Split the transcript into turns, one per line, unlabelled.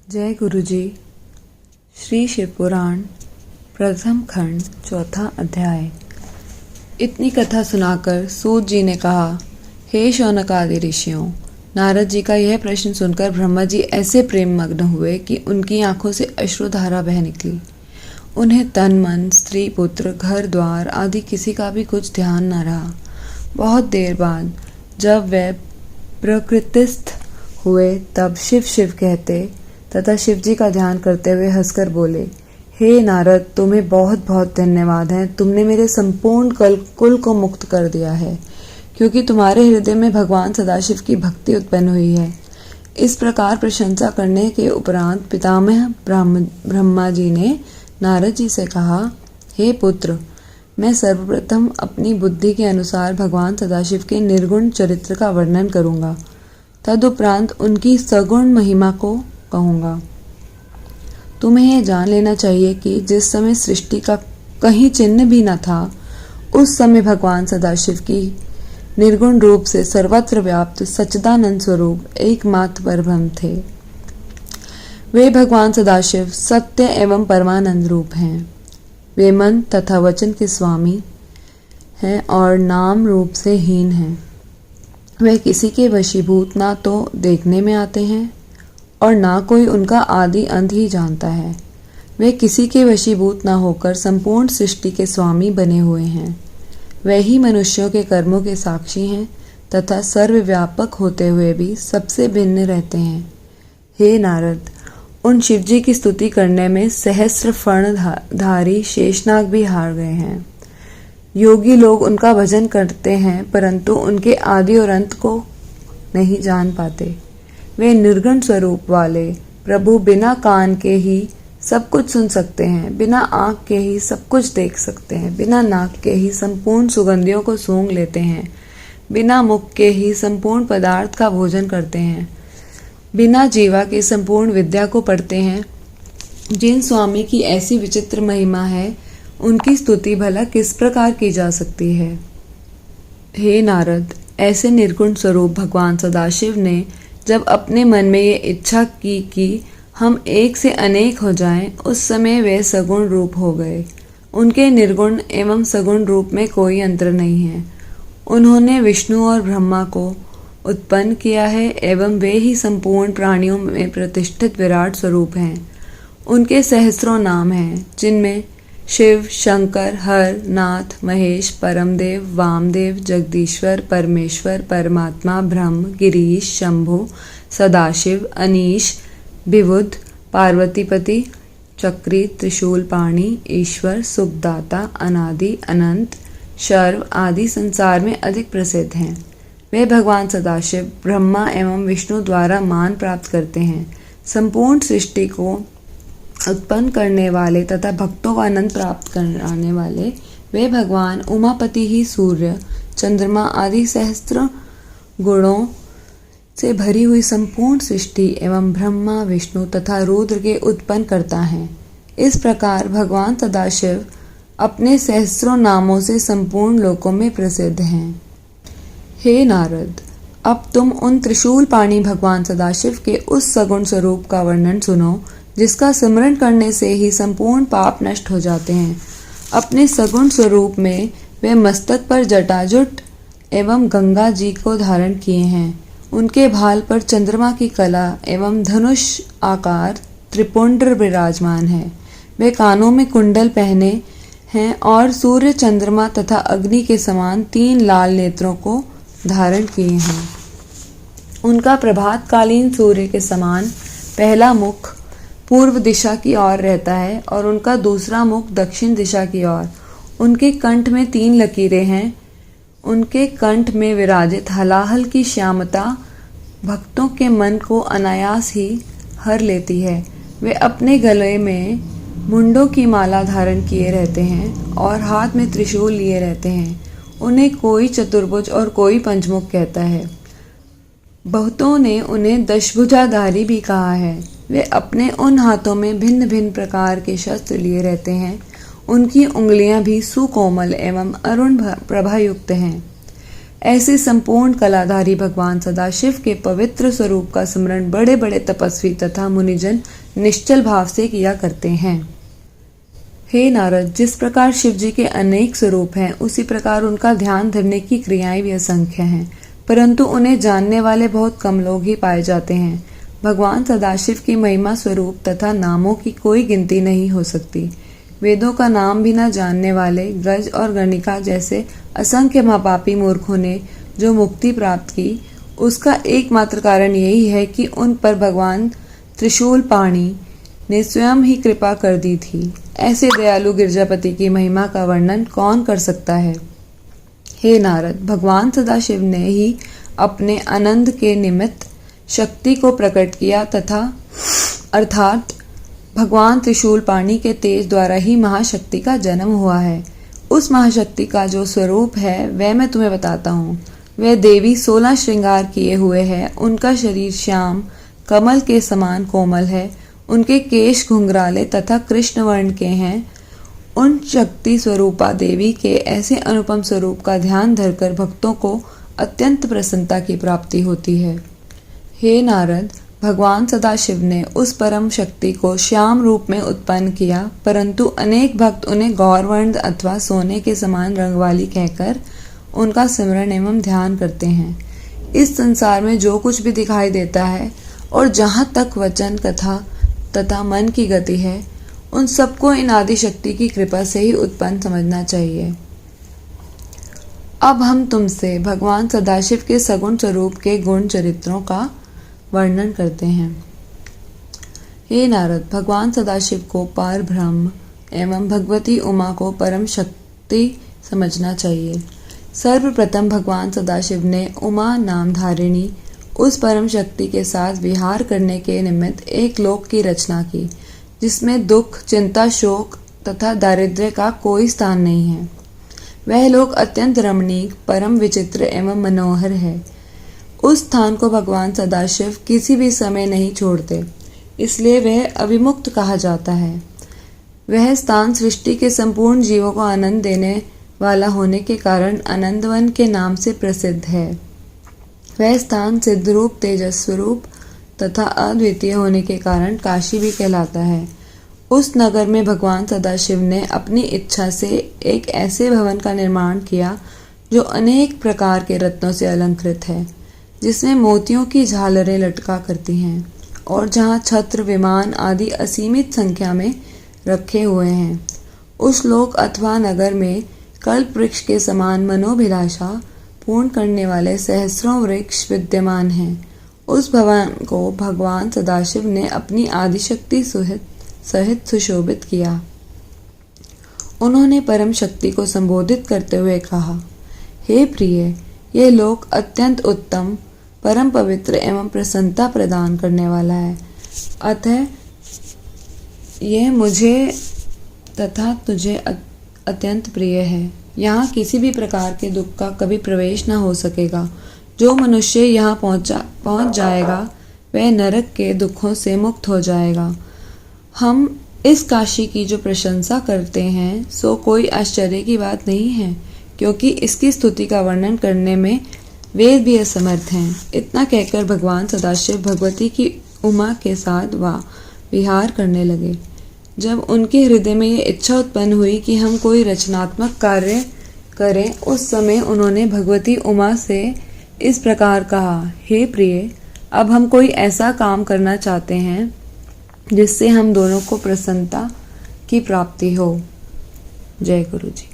जय गुरु जी। श्री शिव पुराण प्रथम खंड चौथा अध्याय। इतनी कथा सुनाकर सूत जी ने कहा, हे शौनक आदि ऋषियों, नारद जी का यह प्रश्न सुनकर ब्रह्मा जी ऐसे प्रेम मग्न हुए कि उनकी आंखों से अश्रुधारा बह निकली। उन्हें तन मन, स्त्री पुत्र, घर द्वार आदि किसी का भी कुछ ध्यान न रहा। बहुत देर बाद जब वे प्रकृतिस्थ हुए तब शिव शिव कहते तथा शिव जी का ध्यान करते हुए हंसकर बोले, हे नारद, तुम्हें बहुत बहुत धन्यवाद है। तुमने मेरे संपूर्ण कुल को मुक्त कर दिया है, क्योंकि तुम्हारे हृदय में भगवान सदाशिव की भक्ति उत्पन्न हुई है। इस प्रकार प्रशंसा करने के उपरांत पितामह ब्रह्मा जी ने नारद जी से कहा, हे पुत्र, मैं सर्वप्रथम अपनी बुद्धि के अनुसार भगवान सदाशिव के निर्गुण चरित्र का वर्णन करूंगा। तदुपरांत उनकी सगुण महिमा को कहूंगा। तुम्हें यह जान लेना चाहिए कि जिस समय सृष्टि का कहीं चिन्ह भी न था, उस समय भगवान सदाशिव की निर्गुण रूप से सर्वत्र व्याप्त सच्चिदानंद स्वरूप एकमात्र परब्रह्म थे। वे भगवान सदाशिव सत्य एवं परमानंद रूप हैं। वे मन तथा वचन के स्वामी हैं और नाम रूप से हीन हैं। वे किसी के वशीभूत ना तो देखने में आते हैं और ना कोई उनका आदि अंत ही जानता है। वे किसी के वशीभूत न होकर संपूर्ण सृष्टि के स्वामी बने हुए हैं। वे ही मनुष्यों के कर्मों के साक्षी हैं तथा सर्वव्यापक होते हुए भी सबसे भिन्न रहते हैं। हे नारद, उन शिवजी की स्तुति करने में सहस्र फणधारी शेषनाग भी हार गए हैं। योगी लोग उनका भजन करते हैं, परंतु उनके आदि और अंत को नहीं जान पाते। वे निर्गुण स्वरूप वाले प्रभु बिना कान के ही सब कुछ सुन सकते हैं, बिना आँख के ही सब कुछ देख सकते हैं, बिना नाक के ही संपूर्ण सुगंधियों को सूंघ लेते हैं, बिना मुख के ही संपूर्ण पदार्थ का भोजन करते हैं, बिना जीवा के संपूर्ण विद्या को पढ़ते हैं। जिन स्वामी की ऐसी विचित्र महिमा है, उनकी स्तुति भला किस प्रकार की जा सकती है। हे नारद, ऐसे निर्गुण स्वरूप भगवान सदाशिव ने जब अपने मन में ये इच्छा की कि हम एक से अनेक हो जाएं, उस समय वे सगुण रूप हो गए। उनके निर्गुण एवं सगुण रूप में कोई अंतर नहीं है। उन्होंने विष्णु और ब्रह्मा को उत्पन्न किया है एवं वे ही संपूर्ण प्राणियों में प्रतिष्ठित विराट स्वरूप हैं। उनके सहस्रों नाम हैं, जिनमें शिव, शंकर, हर, नाथ, महेश, परमदेव, वामदेव, जगदीश्वर, परमेश्वर, परमात्मा, ब्रह्म, गिरीश, शंभु, सदाशिव, अनीश, विबुध, पार्वतीपति, चक्री, त्रिशूलपाणी, ईश्वर, सुखदाता, अनादि, अनंत, शर्व आदि संसार में अधिक प्रसिद्ध हैं। वे भगवान सदाशिव ब्रह्मा एवं विष्णु द्वारा मान प्राप्त करते हैं। संपूर्ण सृष्टि को उत्पन्न करने वाले तथा भक्तों का आनंद प्राप्त कराने वाले वे भगवान उमापति ही सूर्य, चंद्रमा आदि सहस्त्र गुणों से भरी हुई संपूर्ण सृष्टि एवं ब्रह्मा, विष्णु तथा रुद्र के उत्पन्न करता है। इस प्रकार भगवान सदाशिव अपने सहस्रों नामों से संपूर्ण लोकों में प्रसिद्ध हैं। हे नारद, अब तुम उन त्रिशूल पाणी भगवान सदाशिव के उस सगुण स्वरूप का वर्णन सुनो, जिसका स्मरण करने से ही संपूर्ण पाप नष्ट हो जाते हैं। अपने सगुण स्वरूप में वे मस्तक पर जटाजुट एवं गंगा जी को धारण किए हैं। उनके भाल पर चंद्रमा की कला एवं धनुष आकार त्रिपुंड विराजमान है। वे कानों में कुंडल पहने हैं और सूर्य, चंद्रमा तथा अग्नि के समान 3 लाल नेत्रों को धारण किए हैं। उनका प्रभातकालीन सूर्य के समान पहला मुख पूर्व दिशा की ओर रहता है और उनका दूसरा मुख दक्षिण दिशा की ओर। उनके कंठ में 3 लकीरें हैं। उनके कंठ में विराजित हलाहल की श्यामता भक्तों के मन को अनायास ही हर लेती है। वे अपने गले में मुंडों की माला धारण किए रहते हैं और हाथ में त्रिशूल लिए रहते हैं। उन्हें कोई चतुर्भुज और कोई पंचमुख कहता है। बहुतों ने उन्हें दशभुजाधारी भी कहा है। वे अपने उन हाथों में भिन्न भिन्न प्रकार के शस्त्र लिए रहते हैं। उनकी उंगलियां भी सुकोमल एवं अरुण प्रभायुक्त हैं। ऐसे संपूर्ण कलाधारी भगवान सदाशिव के पवित्र स्वरूप का स्मरण बड़े बड़े तपस्वी तथा मुनिजन निश्चल भाव से किया करते हैं। हे नारद, जिस प्रकार शिव जी के अनेक स्वरूप हैं, उसी प्रकार उनका ध्यान धरने की क्रियाएं भी असंख्य हैं, परंतु उन्हें जानने वाले बहुत कम लोग ही पाए जाते हैं। भगवान सदाशिव की महिमा स्वरूप तथा नामों की कोई गिनती नहीं हो सकती। वेदों का नाम भी न जानने वाले गज और गणिका जैसे असंख्य महापापी मूर्खों ने जो मुक्ति प्राप्त की, उसका एकमात्र कारण यही है कि उन पर भगवान त्रिशूल पाणी ने स्वयं ही कृपा कर दी थी। ऐसे दयालु गिरजापति की महिमा का वर्णन कौन कर सकता है। हे नारद, भगवान सदाशिव ने ही अपने आनंद के निमित्त शक्ति को प्रकट किया तथा अर्थात भगवान त्रिशूल पाणी के तेज द्वारा ही महाशक्ति का जन्म हुआ है। उस महाशक्ति का जो स्वरूप है वह मैं तुम्हें बताता हूँ। वह देवी 16 श्रृंगार किए हुए है। उनका शरीर श्याम कमल के समान कोमल है। उनके केश घुंघराले तथा कृष्ण वर्ण के हैं। उन शक्ति स्वरूपा देवी के ऐसे अनुपम स्वरूप का ध्यान धरकर भक्तों को अत्यंत प्रसन्नता की प्राप्ति होती है। हे नारद, भगवान सदाशिव ने उस परम शक्ति को श्याम रूप में उत्पन्न किया, परंतु अनेक भक्त उन्हें गौरवर्ण अथवा सोने के समान रंग वाली कहकर उनका सिमरन एवं ध्यान करते हैं। इस संसार में जो कुछ भी दिखाई देता है और जहाँ तक वचन कथा तथा मन की गति है, उन सबको इन आदि शक्ति की कृपा से ही उत्पन्न समझना चाहिए। अब हम तुमसे भगवान सदाशिव के सगुण स्वरूप के गुण चरित्रों का वर्णन करते हैं। हे नारद, भगवान सदाशिव को पार ब्रह्म एवं भगवती उमा को परम शक्ति समझना चाहिए। सर्वप्रथम भगवान सदाशिव ने उमा नाम धारिणी उस परम शक्ति के साथ विहार करने के निमित्त एक लोक की रचना की, जिसमें दुख, चिंता, शोक तथा दारिद्र्य का कोई स्थान नहीं है। वह लोक अत्यंत रमणीक, परम विचित्र एवं मनोहर है। उस स्थान को भगवान सदाशिव किसी भी समय नहीं छोड़ते, इसलिए वह अविमुक्त कहा जाता है। वह स्थान सृष्टि के संपूर्ण जीवों को आनंद देने वाला होने के कारण आनंदवन के नाम से प्रसिद्ध है। वह स्थान सिद्धरूप, तेजस्वरूप तथा अद्वितीय होने के कारण काशी भी कहलाता है। उस नगर में भगवान सदाशिव ने अपनी इच्छा से एक ऐसे भवन का निर्माण किया जो अनेक प्रकार के रत्नों से अलंकृत है, जिसमें मोतियों की झालरें लटका करती हैं और जहाँ छत्र, विमान आदि असीमित संख्या में रखे हुए हैं। उस लोक अथवा नगर में कल्प वृक्ष के समान मनोभिलाषा पूर्ण करने वाले सहस्रों वृक्ष विद्यमान हैं। उस भवन को भगवान सदाशिव ने अपनी आदिशक्ति सहित सुशोभित किया। उन्होंने परम शक्ति को संबोधित करते हुए कहा, हे प्रिय, ये लोक अत्यंत उत्तम, परम पवित्र एवं प्रसन्नता प्रदान करने वाला है। अतः यह मुझे तथा तुझे अत्यंत प्रिय है। यहाँ किसी भी प्रकार के दुख का कभी प्रवेश न हो सकेगा। जो मनुष्य यहाँ पहुँच जाएगा वह नरक के दुखों से मुक्त हो जाएगा। हम इस काशी की जो प्रशंसा करते हैं सो कोई आश्चर्य की बात नहीं है, क्योंकि इसकी स्तुति का वर्णन करने में वेद भी असमर्थ हैं। इतना कहकर भगवान सदाशिव भगवती की उमा के साथ विहार करने लगे। जब उनके हृदय में ये इच्छा उत्पन्न हुई कि हम कोई रचनात्मक कार्य करें, उस समय उन्होंने भगवती उमा से इस प्रकार कहा, हे प्रिय, अब हम कोई ऐसा काम करना चाहते हैं जिससे हम दोनों को प्रसन्नता की प्राप्ति हो। जय गुरु जी।